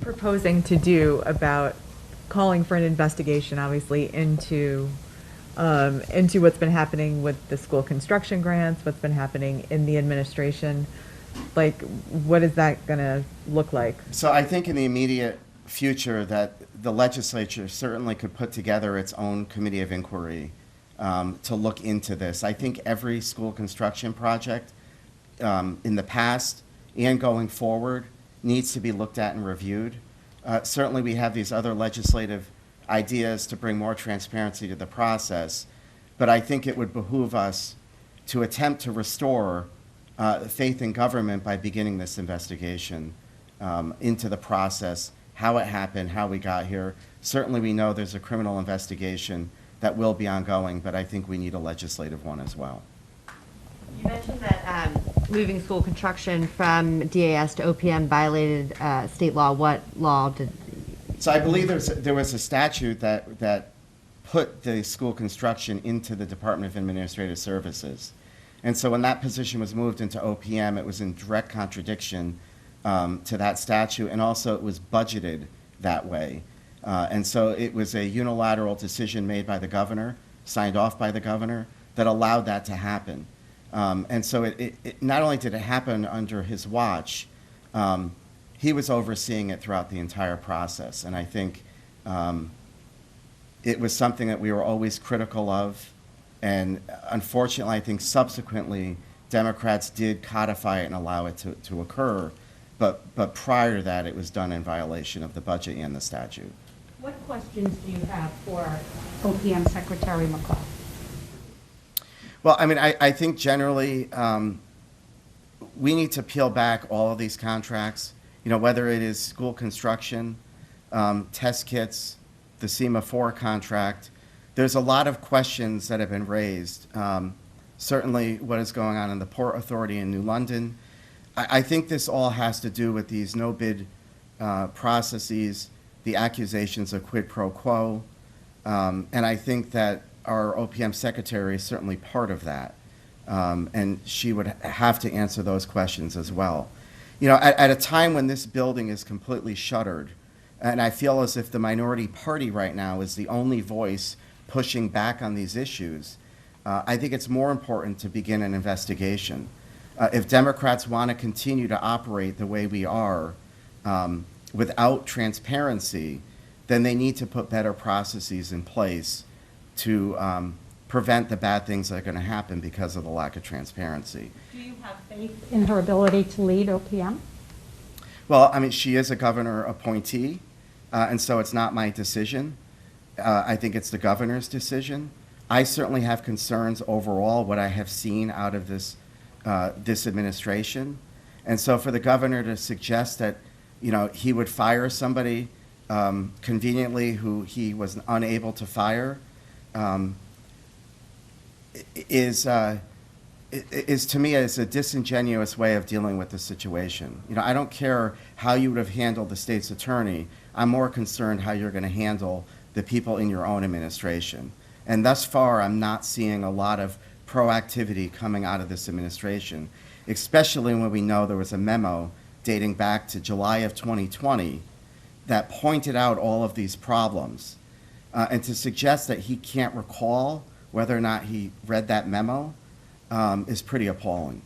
proposing to do about calling for an investigation, obviously, into what's been happening with the school construction grants, what's been happening in the administration? Like, what is that going to look like? So I think in the immediate future that the legislature certainly could put together its own committee of inquiry to look into this. I think every school construction project in the past and going forward needs to be looked at and reviewed. Certainly we have these other legislative ideas to bring more transparency to the process, but I think it would behoove us to attempt to restore faith in government by beginning this investigation into the process, how it happened, how we got here. Certainly we know there's a criminal investigation that will be ongoing, but I think we need a legislative one as well. You mentioned that moving school construction from DAS to OPM violated state law. What law did? So I believe there was a statute that put the school construction into the Department of Administrative Services. And so when that position was moved into OPM, it was in direct contradiction to that statute, and also it was budgeted that way. And so it was a unilateral decision made by the governor, signed off by the governor, that allowed that to happen. And so it not only did it happen under his watch, he was overseeing it throughout the entire process. And I think it was something that we were always critical of. And unfortunately, I think subsequently, Democrats did codify it and allow it to occur. But prior to that, it was done in violation of the budget and the statute. What questions do you have for OPM Secretary McCall? Well, I mean, I think generally we need to peel back all of these contracts, you know, whether it is school construction, test kits, the SEMA 4 contract. There's a lot of questions that have been raised. Certainly what is going on in the Port Authority in New London. I think this all has to do with these no-bid processes, the accusations of quid pro quo, and I think that our OPM secretary is certainly part of that, and she would have to answer those questions as well. You know, at a time when this building is completely shuttered, and I feel as if the minority party right now is the only voice pushing back on these issues, I think it's more important to begin an investigation. If Democrats want to continue to operate the way we are without transparency, then they need to put better processes in place to prevent the bad things that are going to happen because of the lack of transparency. Do you have faith in her ability to lead OPM? Well, I mean, she is a governor appointee, and so it's not my decision. I think it's the governor's decision. I certainly have concerns overall what I have seen out of this administration, and so for the governor to suggest that, you know, he would fire somebody conveniently who he was unable to fire is to me is a disingenuous way of dealing with the situation. You know, I don't care how you would have handled the state's attorney. I'm more concerned how you're going to handle the people in your own administration. And thus far, I'm not seeing a lot of proactivity coming out of this administration, especially when we know there was a memo dating back to July of 2020 that pointed out all of these problems. And to suggest that he can't recall whether or not he read that memo is pretty appalling.